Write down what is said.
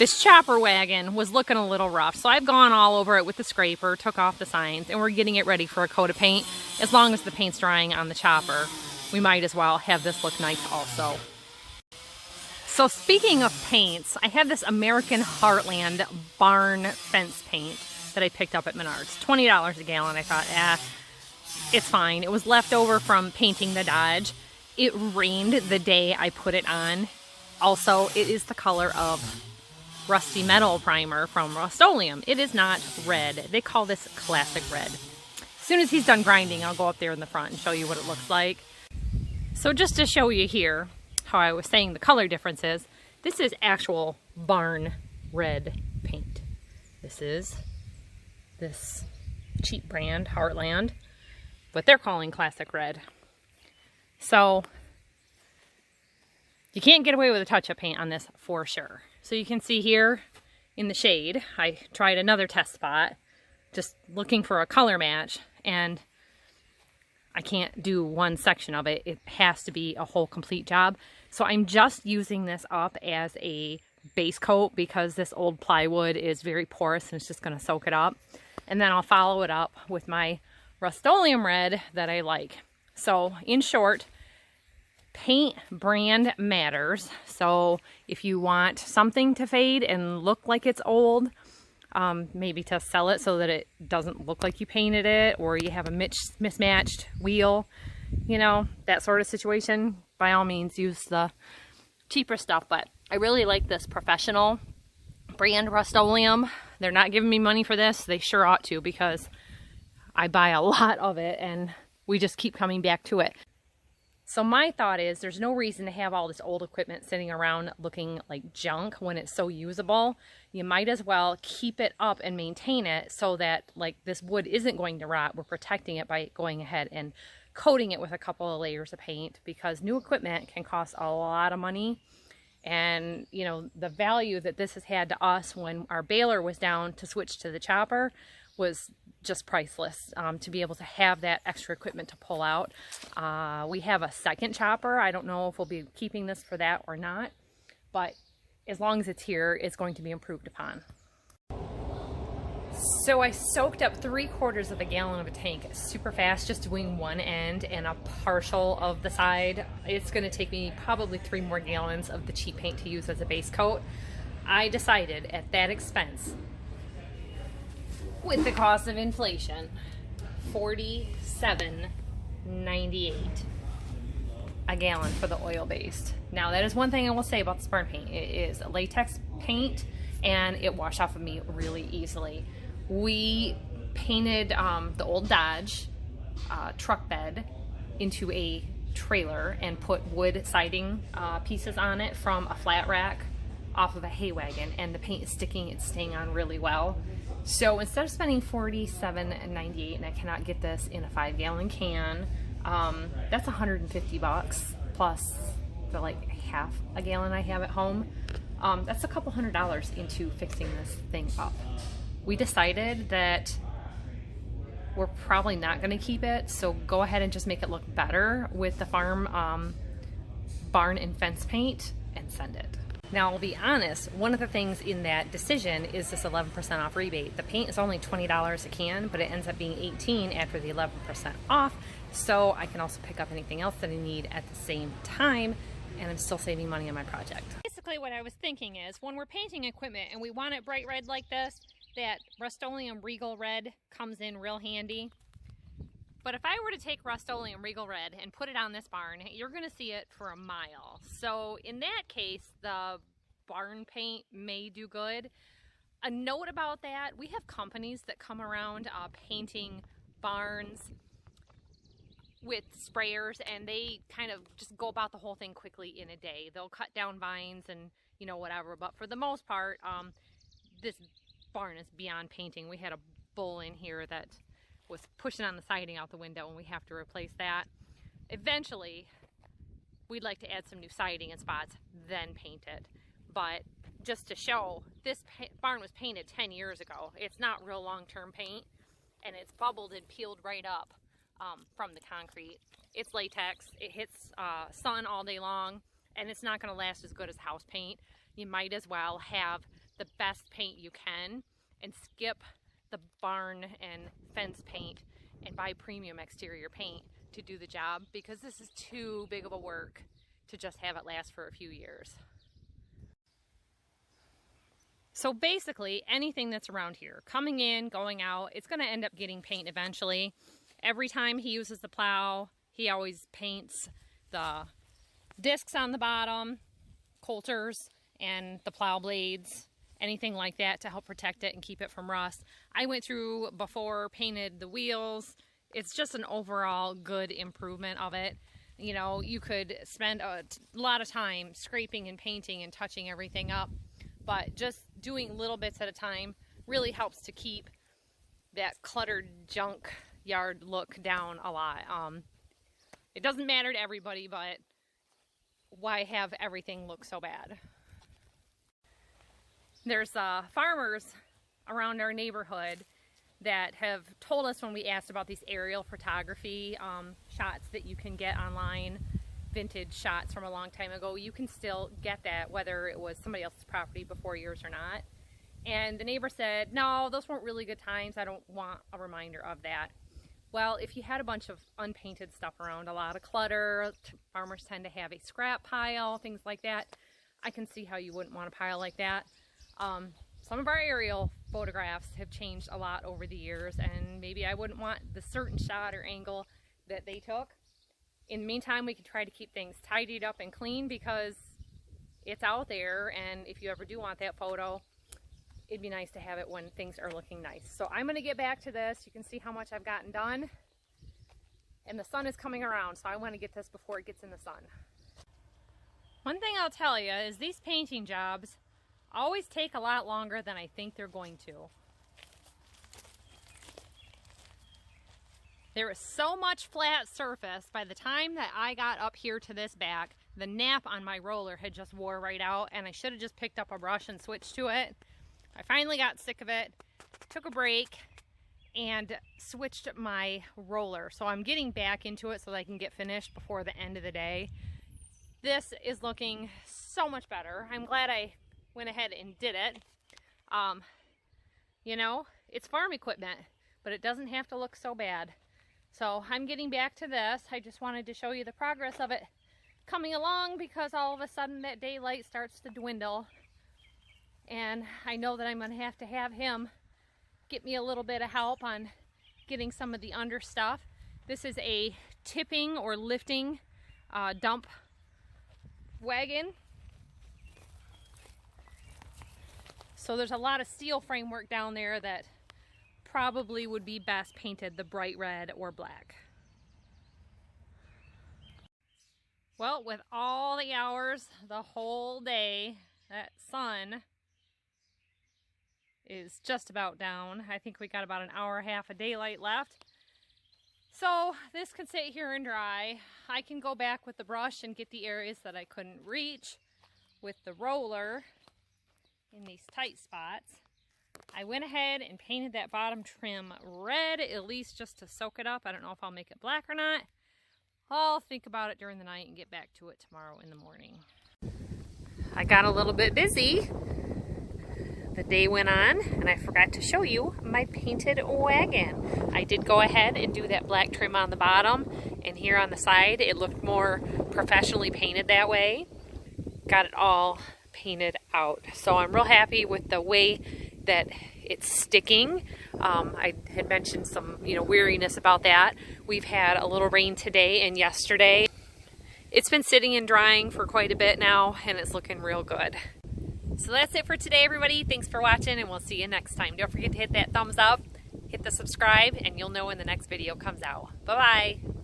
This chopper wagon was looking a little rough, so I've gone all over it with the scraper, took off the signs, and we're getting it ready for a coat of paint. As long as the paint's drying on the chopper, we might as well have this look nice also. So speaking of paints, I have this American Heartland barn fence paint that I picked up at Menards. $20 a gallon. I thought, it's fine. It was left over from painting the Dodge. It rained the day I put it on. Also, it is the color of rusty metal primer from Rust-Oleum. It is not red. They call this classic red. As soon as he's done grinding, I'll go up there in the front and show you what it looks like. So just to show you here how I was saying the color difference is, this is actual barn red paint. This is this cheap brand, Heartland, what they're calling classic red. So you can't get away with a touch-up paint on this for sure. So you can see here in the shade, I tried another test spot, just looking for a color match, and I can't do one section of it. It has to be a whole complete job. So I'm just using this up as a base coat because this old plywood is very porous and it's just going to soak it up. And then I'll follow it up with my Rust-Oleum red that I like. So in short, paint brand matters. So if you want something to fade and look like it's old, maybe to sell it so that it doesn't look like you painted it, or you have a mismatched wheel, you know, that sort of situation, by all means use the cheaper stuff. But I really like this professional brand Rust-Oleum. They're not giving me money for this. They sure ought to, because I buy a lot of it and we just keep coming back to it. So my thought is there's no reason to have all this old equipment sitting around looking like junk when it's so usable. You might as well keep it up and maintain it so that, like, this wood isn't going to rot. We're protecting it by going ahead and coating it with a couple of layers of paint, because new equipment can cost a lot of money. And, you know, the value that this has had to us when our baler was down to switch to the chopper was just priceless. To be able to have that extra equipment to pull out. We have a second chopper. I don't know if we'll be keeping this for that or not, but as long as it's here, it's going to be improved upon. So I soaked up 3/4 of a gallon of a tank super fast, just doing one end and a partial of the side. It's going to take me probably 3 more gallons of the cheap paint to use as a base coat. I decided at that expense, with the cost of inflation, $47.98 a gallon for the oil-based. Now that is one thing I will say about the barn paint. It is a latex paint and it washed off of me really easily. We painted the old Dodge truck bed into a trailer and put wood siding pieces on it from a flat rack off of a hay wagon, and the paint is sticking, it's staying on really well. So instead of spending $47.98, and I cannot get this in a 5-gallon can, that's $150 plus the like half a gallon I have at home. That's a couple $100 into fixing this thing up. We decided that we're probably not going to keep it, so go ahead and just make it look better with the farm barn and fence paint and send it. Now, I'll be honest, one of the things in that decision is this 11% off rebate. The paint is only $20 a can, but it ends up being $18 after the 11% off, so I can also pick up anything else that I need at the same time, and I'm still saving money on my project. Basically, what I was thinking is, when we're painting equipment and we want it bright red like this, that Rust-Oleum Regal Red comes in real handy. But if I were to take Rust-Oleum Regal Red and put it on this barn, you're going to see it for a mile. So in that case, the barn paint may do good. A note about that, we have companies that come around painting barns with sprayers, and they kind of just go about the whole thing quickly in a day. They'll cut down vines and, you know, whatever. But for the most part, this barn is beyond painting. We had a bull in here that was pushing on the siding out the window, and we have to replace that. Eventually, we'd like to add some new siding in spots, then paint it. But just to show, this barn was painted 10 years ago. It's not real long-term paint, and it's bubbled and peeled right up from the concrete. It's latex. It hits sun all day long, and it's not going to last as good as house paint. You might as well have the best paint you can and skip the barn and fence paint and buy premium exterior paint to do the job, because this is too big of a work to just have it last for a few years. So basically anything that's around here, coming in, going out, it's going to end up getting paint eventually. Every time he uses the plow, he always paints the discs on the bottom, coulters, and the plow blades, anything like that to help protect it and keep it from rust. I went through before, painted the wheels. It's just an overall good improvement of it. You know, you could spend a lot of time scraping and painting and touching everything up, but just doing little bits at a time really helps to keep that cluttered junk yard look down a lot. It doesn't matter to everybody, but why have everything look so bad? There's farmers around our neighborhood that have told us when we asked about these aerial photography shots that you can get online, vintage shots from a long time ago. You can still get that whether it was somebody else's property before yours or not. And the neighbor said, no, those weren't really good times. I don't want a reminder of that. Well, if you had a bunch of unpainted stuff around, a lot of clutter, farmers tend to have a scrap pile, things like that. I can see how you wouldn't want a pile like that. Some of our aerial photographs have changed a lot over the years, and maybe I wouldn't want the certain shot or angle that they took. In the meantime, we can try to keep things tidied up and clean because it's out there, and if you ever do want that photo, it'd be nice to have it when things are looking nice. So I'm going to get back to this. You can see how much I've gotten done, and the sun is coming around, so I want to get this before it gets in the sun. One thing I'll tell you is these painting jobs always take a lot longer than I think they're going to. There is so much flat surface. By the time that I got up here to this back, the nap on my roller had just wore right out, and I should have just picked up a brush and switched to it. I finally got sick of it, took a break, and switched my roller. So I'm getting back into it so that I can get finished before the end of the day. This is looking so much better. I'm glad I went ahead and did it. You know, it's farm equipment, but it doesn't have to look so bad. So I'm getting back to this. I just wanted to show you the progress of it coming along, because all of a sudden that daylight starts to dwindle. And I know that I'm going to have him get me a little bit of help on getting some of the under stuff. This is a tipping or lifting dump wagon. So there's a lot of steel framework down there that probably would be best painted the bright red or black. Well, with all the hours, the whole day, that sun is just about down. I think we got about an hour and a half of daylight left. So this can sit here and dry. I can go back with the brush and get the areas that I couldn't reach with the roller in these tight spots. I went ahead and painted that bottom trim red, at least just to soak it up. I don't know if I'll make it black or not. I'll think about it during the night and get back to it tomorrow in the morning. I got a little bit busy. The day went on and I forgot to show you my painted wagon. I did go ahead and do that black trim on the bottom, and here on the side it looked more professionally painted that way. Got it all painted out. So I'm real happy with the way that it's sticking. I had mentioned some, weariness about that. We've had a little rain today and yesterday. It's been sitting and drying for quite a bit now, and it's looking real good. So that's it for today, everybody. Thanks for watching, and we'll see you next time. Don't forget to hit that thumbs up, hit the subscribe, and you'll know when the next video comes out. Bye-bye.